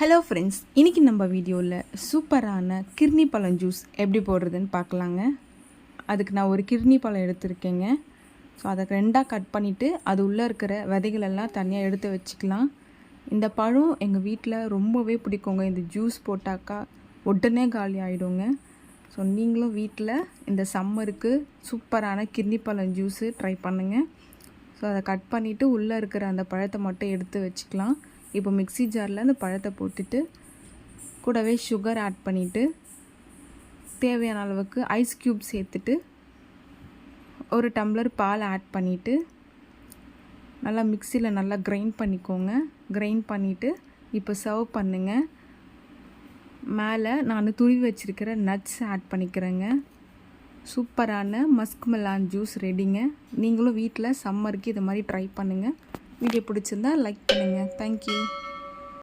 Hello friends, இன்றைக்கி நம்ம வீடியோவில் சூப்பரான கிர்னி பழம் ஜூஸ் எப்படி போடுறதுன்னு பார்க்கலாங்க. அதுக்கு நான் ஒரு கிர்னி பழம் எடுத்திருக்கேங்க. ஸோ அதை ரெண்டாக கட் பண்ணிவிட்டு அது உள்ளே இருக்கிற விதைகளெல்லாம் தனியாக எடுத்து வச்சுக்கலாம். இந்த பழம் எங்கள் வீட்டில் ரொம்பவே பிடிக்குங்க. இந்த ஜூஸ் போட்டாக்கா உடனே காலி ஆகிடுங்க. ஸோ நீங்களும் வீட்டில் இந்த சம்மருக்கு சூப்பரான கிர்னி பழம் ஜூஸு ட்ரை பண்ணுங்கள். ஸோ அதை கட் பண்ணிவிட்டு உள்ளே இருக்கிற அந்த பழத்தை மட்டும் எடுத்து வச்சுக்கலாம். இப்போ மிக்ஸி ஜாரில் அந்த பழத்தை போட்டுட்டு கூடவே சுகர் ஆட் பண்ணிவிட்டு தேவையான அளவுக்கு ஐஸ் க்யூப் சேர்த்துட்டு ஒரு டம்ளர் பால் ஆட் பண்ணிவிட்டு நல்லா மிக்சியில் நல்லா கிரைண்ட் பண்ணிக்கோங்க. கிரைண்ட் பண்ணிவிட்டு இப்போ சர்வ் பண்ணுங்கள். மேலே நான் துருவி வச்சுருக்கிற நட்ஸ் ஆட் பண்ணிக்கிறேங்க. சூப்பரான மஸ்க் மெலான் ஜூஸ் ரெடிங்க. நீங்களும் வீட்டில் சம்மருக்கு இது மாதிரி ட்ரை பண்ணுங்கள். வீடியோ பிடிச்சிருந்தா லைக் பண்ணுங்கள். தேங்க்யூ.